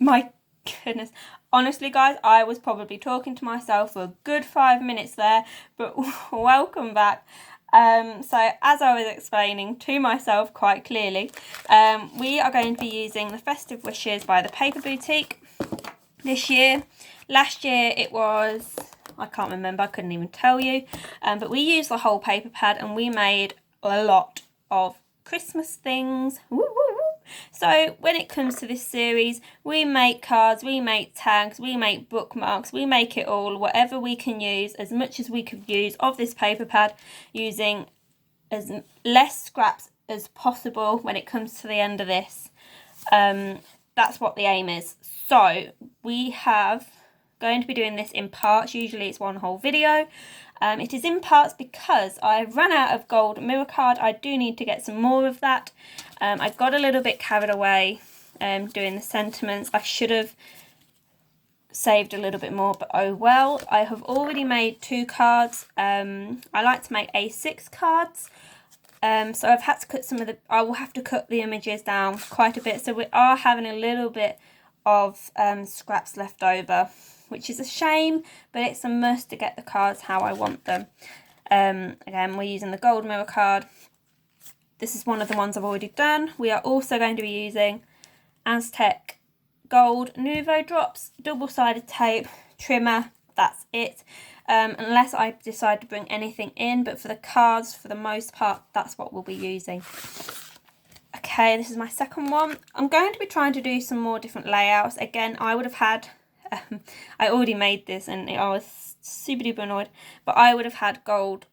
My goodness. Honestly, guys, I was probably talking to myself for a good 5 minutes there, but welcome back. So as I was explaining to myself quite clearly, we are going to be using the Festive Wishes by the Paper Boutique this year. Last year it was, I can't remember, I couldn't even tell you, but we used the whole paper pad and we made a lot of Christmas things. Woo, woo, woo. So when it comes to this series, we make cards, we make tags, we make bookmarks, we make it all, whatever we can use, as much as we could use of this paper pad, using as less scraps as possible when it comes to the end of this. That's what the aim is. So we have going to be doing this in parts. Usually it's one whole video. It is in parts because I've run out of gold mirror card. I do need to get some more of that. I got a little bit carried away doing the sentiments. I should have saved a little bit more, but oh well. I have already made 2 cards. I like to make A6 cards. So I've had to cut some of the, I will have to cut the images down quite a bit. So we are having a little bit of scraps left over, which is a shame, but it's a must to get the cards how I want them. Again, we're using the gold mirror card. This is one of the ones I've already done. We are also going to be using Aztec Gold Nouveau Drops, double-sided tape, trimmer, that's it. Unless I decide to bring anything in, but for the cards, for the most part, that's what we'll be using. Okay, this is my second one. I'm going to be trying to do some more different layouts. Again, I would have had, I already made this and I was super duper annoyed, but I would have had gold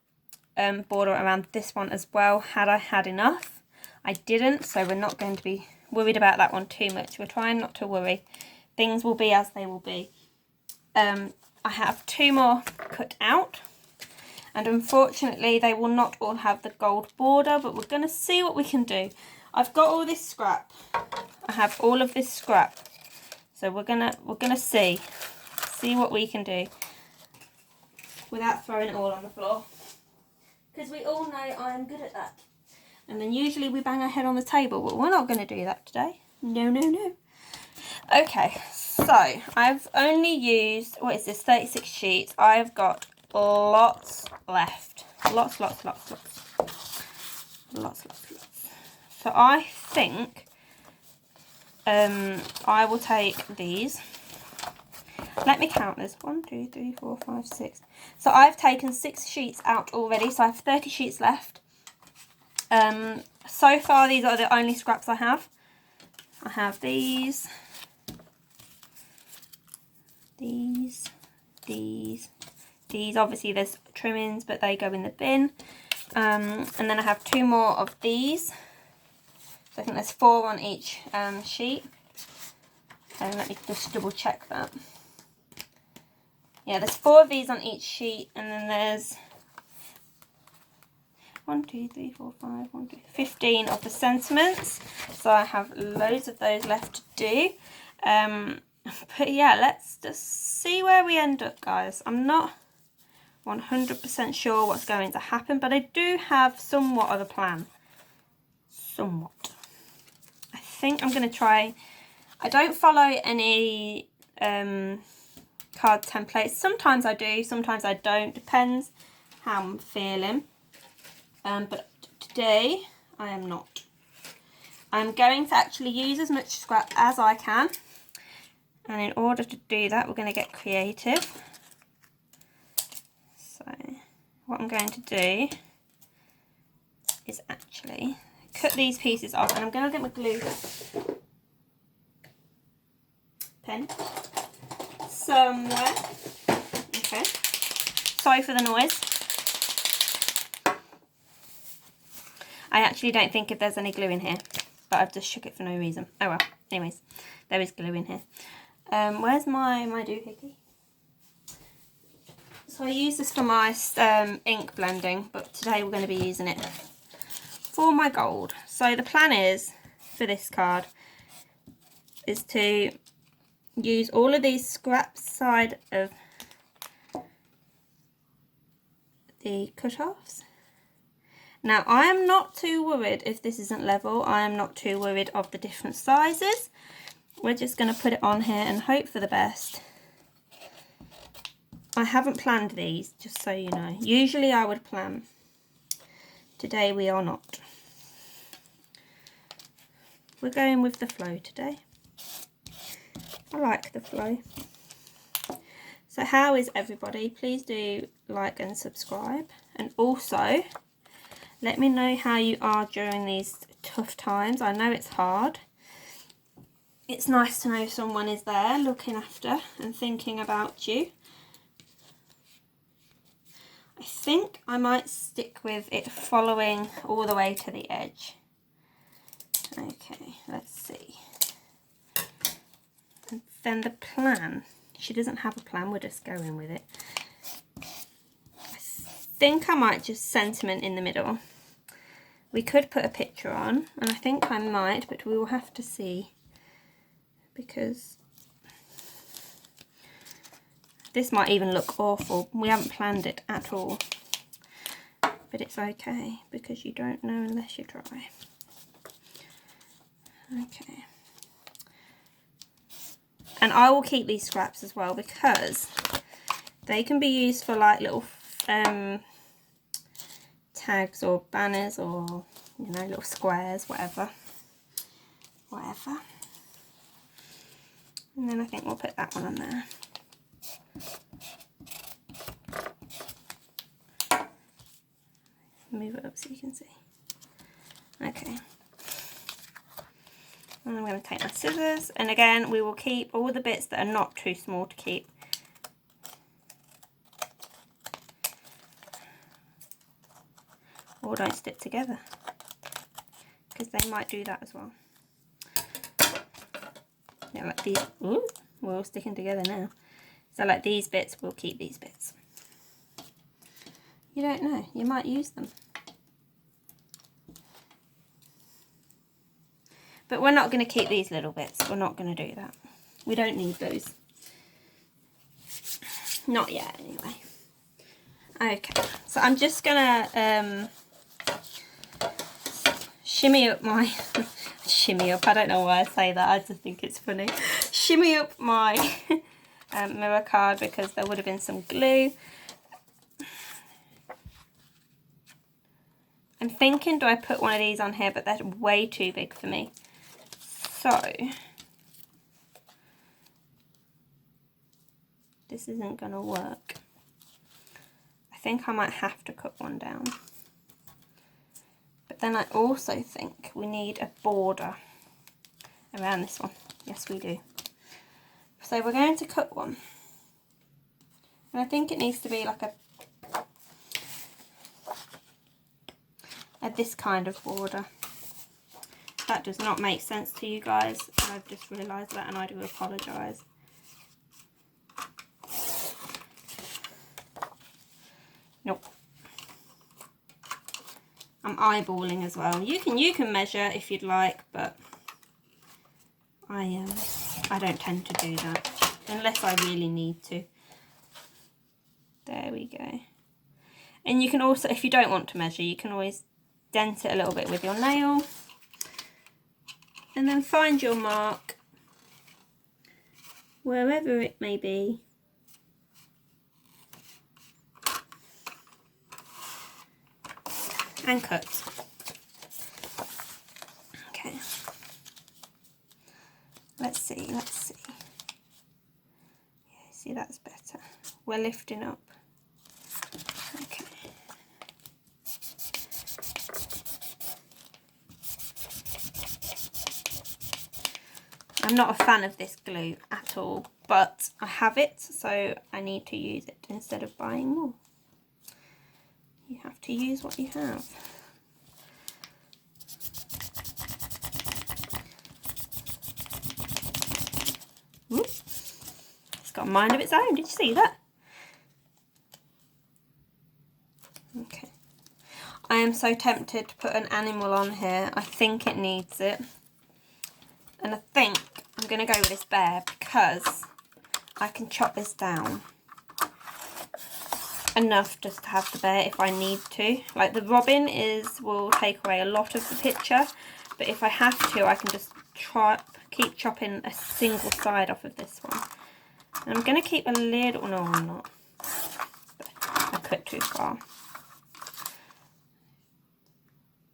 border around this one as well had I had enough. I didn't, so we're not going to be worried about that one too much. We're trying not to worry. Things will be as they will be. I have 2 more cut out, and unfortunately they will not all have the gold border, but we're going to see what we can do. I've got all this scrap. I have all of this scrap, so we're gonna see what we can do without throwing it all on the floor, because we all know I am good at that. And then usually we bang our head on the table, but we're not going to do that today. No, no, no. Okay, so I've only used, what is this, 36 sheets. I've got lots left. Lots. So I think I will take these. Let me count this. 1, 2, 3, 4, 5, 6. So I've taken 6 sheets out already, so I have 30 sheets left. So far these are the only scraps I have. I have these, obviously there's trimmings, but they go in the bin. And then I have 2 more of these. So I think there's 4 on each sheet. And let me just double check that. Yeah, there's 4 of these on each sheet, and then there's 1, 2, 3, 4, 5, 1, 2, 15 of the sentiments. So I have loads of those left to do. But yeah, let's just see where we end up, guys. I'm not 100% sure what's going to happen, but I do have somewhat of a plan. Somewhat. I think I'm going to try. I don't follow any card templates. Sometimes I do, sometimes I don't. Depends how I'm feeling. But today I am not. I'm going to actually use as much scrap as I can. And in order to do that, we're going to get creative. So what I'm going to do is actually cut these pieces off, and I'm going to get my glue pen somewhere. Okay. Sorry for the noise. I actually don't think if there's any glue in here, but I've just shook it for no reason. Oh well. Anyways, there is glue in here. Where's my doohickey? So I use this for my ink blending, but today we're going to be using it for my gold. So the plan is, for this card, is to use all of these scraps side of the cut-offs. Now I am not too worried if this isn't level. I am not too worried of the different sizes. we're just going to put it on here and hope for the best. I haven't planned these, just so you know. Usually I would plan. Today we are not. We're going with the flow today. I like the flow. So how is everybody? Please do like and subscribe. And also, let me know how you are during these tough times. I know it's hard. It's nice to know someone is there looking after and thinking about you. I think I might stick with it following all the way to the edge. Okay, let's see. And then the plan. She doesn't have a plan, we're just going with it. I think I might just sentiment in the middle. We could put a picture on, and I think I might, but we will have to see. Because this might even look awful. We haven't planned it at all. But it's okay, because you don't know unless you try. Okay. And I will keep these scraps as well, because they can be used for like little tags or banners, or, you know, little squares, whatever. And then I think we'll put that one on there. Move it up so you can see. Okay. And I'm going to take my scissors, and again we will keep all the bits that are not too small to keep. Or don't stick together, because they might do that as well. Yeah, like these. Ooh, we're all sticking together now. So like these bits, we'll keep these bits. You don't know, you might use them. But we're not going to keep these little bits. We're not going to do that. We don't need those. Not yet, anyway. Okay, so I'm just going to shimmy up my... shimmy up, I don't know why I say that. I just think it's funny. Shimmy up my mirror card, because there would have been some glue. I'm thinking, do I put one of these on here? But they're way too big for me. So, this isn't going to work. I think I might have to cut one down. But then I also think we need a border around this one. Yes, we do. So we're going to cut one. And I think it needs to be like a this kind of border. That does not make sense to you guys. I've just realised that, and I do apologise. Nope. I'm eyeballing as well. You can measure if you'd like, but I don't tend to do that unless I really need to. There we go. And you can also, if you don't want to measure, you can always dent it a little bit with your nail. And then find your mark wherever it may be. And cut. Okay. Let's see. Yeah, see, that's better. We're lifting up. Okay. I'm not a fan of this glue at all, but I have it, so I need to use it instead of buying more. You have to use what you have. Ooh. It's got a mind of its own, did you see that? Okay. I am so tempted to put an animal on here. I think it needs it. And I think I'm going to go with this bear, because I can chop this down enough just to have the bear if I need to. Like the robin will take away a lot of the picture, but if I have to, I can just chop keep chopping a single side off of this one. And I'm going to keep a little, no I'm not. I cut too far.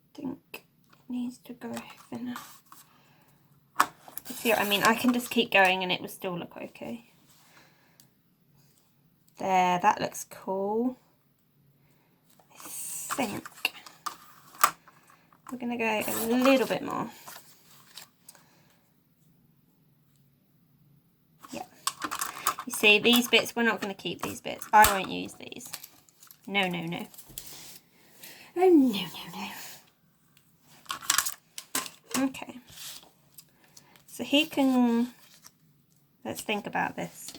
I think it needs to go thinner. You see what I mean? I can just keep going and it will still look okay. There, that looks cool. I think we're going to go a little bit more. Yeah. You see, these bits, we're not going to keep these bits. I won't use these. No, no, no. Oh, no, no, no. Okay. So he can, let's think about this.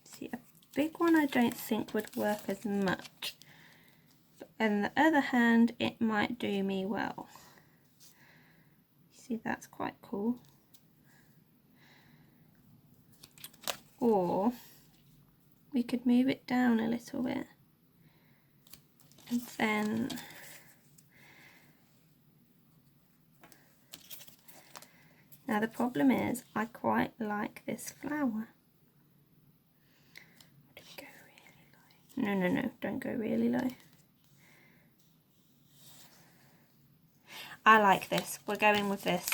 See, a big one I don't think would work as much. But on the other hand, it might do me well. See, that's quite cool. Or we could move it down a little bit. And then now the problem is I quite like this flower. Go really low. No, no, no, don't go really low. I like this. We're going with this.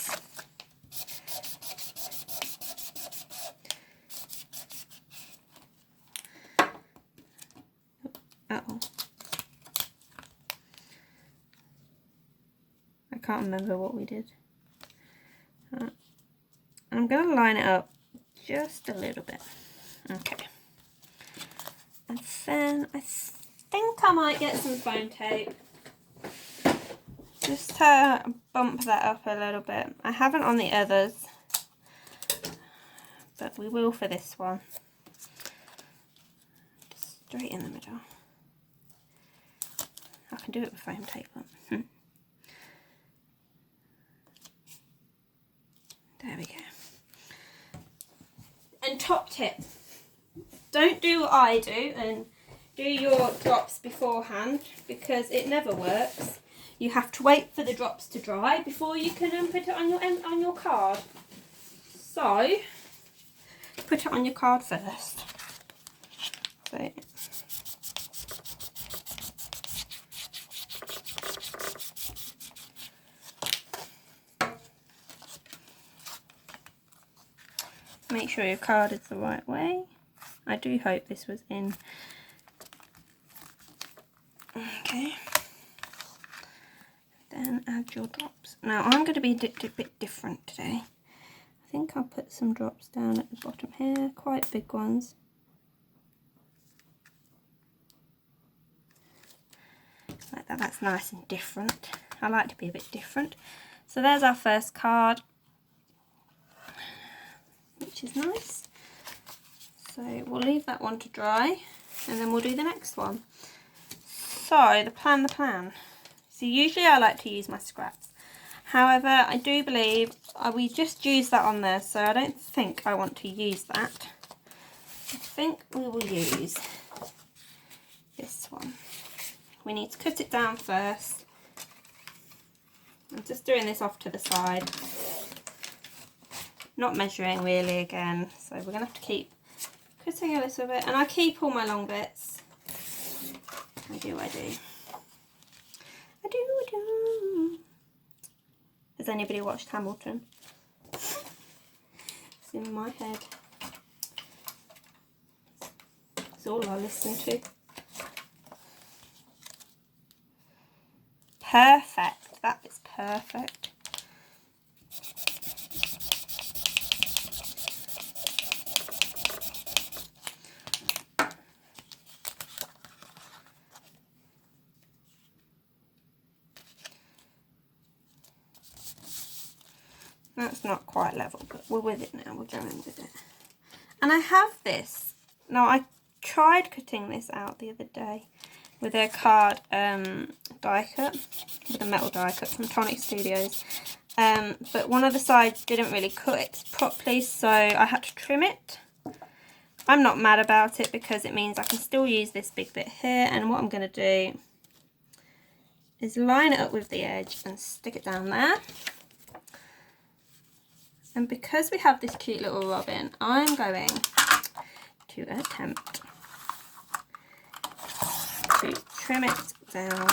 Uh-oh. I can't remember what we did. I'm going to line it up just a little bit. Okay. And then I think I might get some foam tape. Just to bump that up a little bit. I haven't on the others, but we will for this one. Just straight in the middle. I can do it with foam tape. There we go. And top tip, don't do what I do and do your drops beforehand, because it never works. You have to wait for the drops to dry before you can put it on your card. So put it on your card first. So make sure your card is the right way. I do hope this was in. Okay. Then add your drops. Now I'm going to be a bit different today. I think I'll put some drops down at the bottom here, quite big ones. Like that, that's nice and different. I like to be a bit different. So there's our first card, which is nice. So we'll leave that one to dry and then we'll do the next one. So the plan. So usually I like to use my scraps. However, I do believe we just used that on there, so I don't think I want to use that. I think we will use this one. We need to cut it down first. I'm just doing this off to the side. Not measuring really again, so we're going to have to keep cutting a little bit. And I keep all my long bits. I do. Has anybody watched Hamilton? It's in my head. It's all I listen to. Perfect. That is perfect. That's not quite level, but we're with it now. We're going with it. And I have this. Now, I tried cutting this out the other day with a card die cut, with a metal die cut from Tonic Studios. But one of the sides didn't really cut it properly, so I had to trim it. I'm not mad about it because it means I can still use this big bit here. And what I'm going to do is line it up with the edge and stick it down there. And because we have this cute little robin, I'm going to attempt to trim it down.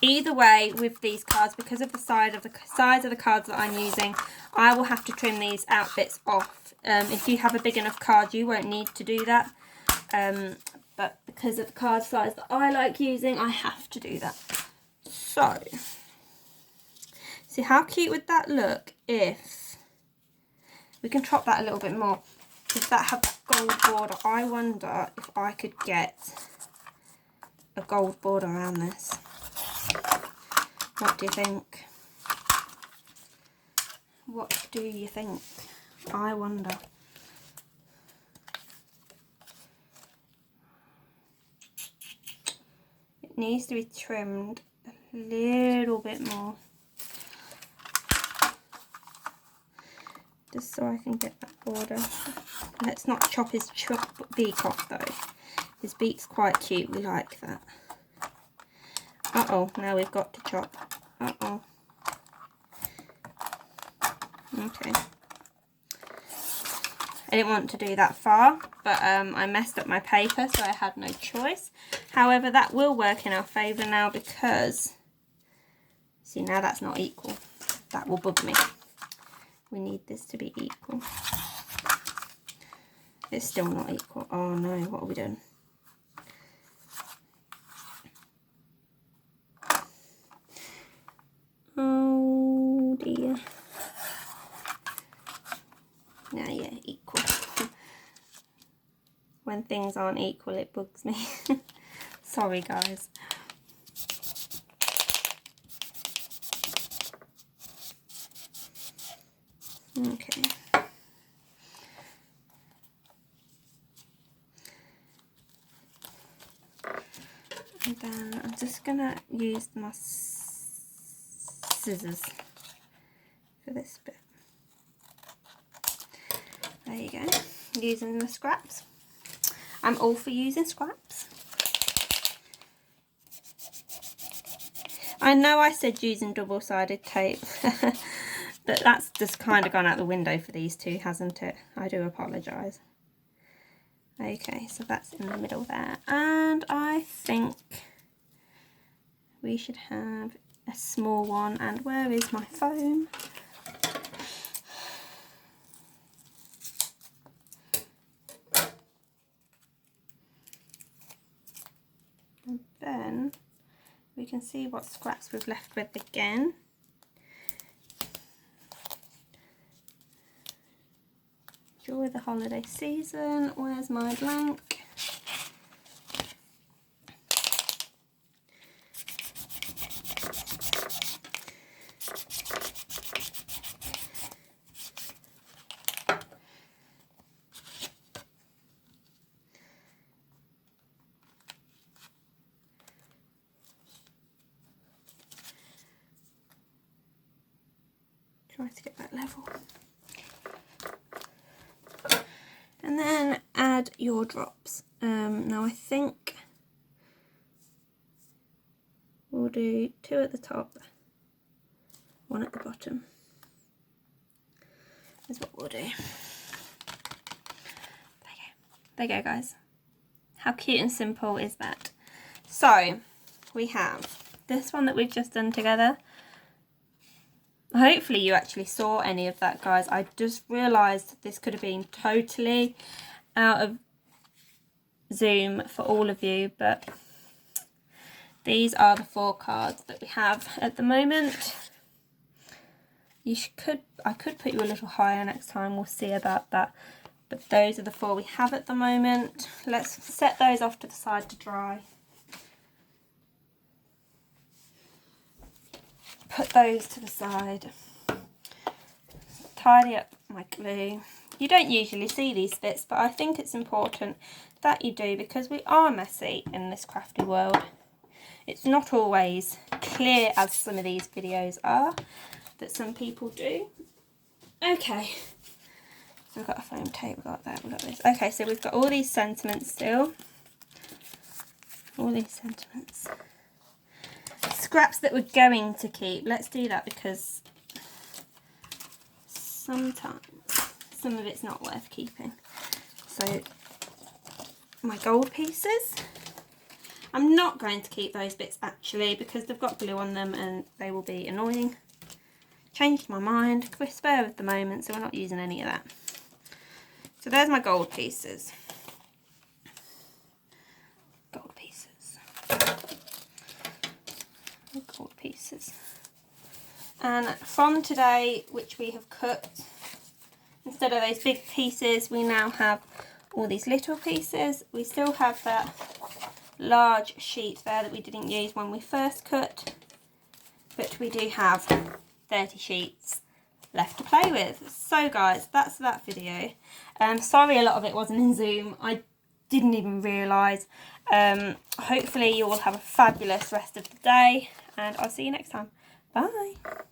Either way, with these cards, because of the size of the cards that I'm using, I will have to trim these outfits off. If you have a big enough card, you won't need to do that. But because of the card size that I like using, I have to do that. So, see how cute would that look if we can chop that a little bit more. If that had that gold border, I wonder if I could get a gold border around this. What do you think? What do you think? I wonder. It needs to be trimmed a little bit more. Just so I can get that border. Let's not chop his beak off though. His beak's quite cute, we like that. Uh-oh, now we've got to chop. Uh-oh. Okay. I didn't want to do that far, but I messed up my paper, so I had no choice. However, that will work in our favour now because, see, now that's not equal. That will bug me. We need this to be equal. It's still not equal. Oh no, what are we doing? Oh dear. Now, yeah, equal. When things aren't equal, it bugs me. Sorry, guys. Okay. And then I'm just gonna use my scissors for this bit. There you go. Using the scraps. I'm all for using scraps. I know I said using double-sided tape, but that's just kind of gone out the window for these two, hasn't it? I do apologise. Okay, so that's in the middle there. And I think we should have a small one. And where is my foam? And then we can see what scraps we've left with again. Enjoy the holiday season. Where's my blank? Try to get that level. And then add your drops. Now I think we'll do 2 at the top, 1 at the bottom. Is what we'll do. There you go, guys. How cute and simple is that? So we have this one that we've just done together. Hopefully you actually saw any of that, guys. I just realised this could have been totally out of zoom for all of you, but these are the 4 cards that we have at the moment. I could put you a little higher next time, we'll see about that. But those are the 4 we have at the moment. Let's set those off to the side to dry. Put those to the side. Tidy up my glue. You don't usually see these bits, but I think it's important that you do because we are messy in this crafty world. It's not always clear as some of these videos are that some people do. Okay, so we've got a foam tape, we've got that, we've got this. Okay, so we've got all these sentiments still. All these sentiments. Scraps that we're going to keep. Let's do that because sometimes some of it's not worth keeping. So my gold pieces, I'm not going to keep those bits actually because they've got glue on them and they will be annoying. Changed my mind, we're spare at the moment, so we're not using any of that. So there's my gold pieces. Gold pieces. Gold pieces. And from today, which we have cut, instead of those big pieces, we now have all these little pieces. We still have that large sheet there that we didn't use when we first cut, but we do have 30 sheets left to play with. So guys, that's that video. Sorry a lot of it wasn't in Zoom. I didn't even realise. Hopefully you all have a fabulous rest of the day and I'll see you next time. Bye.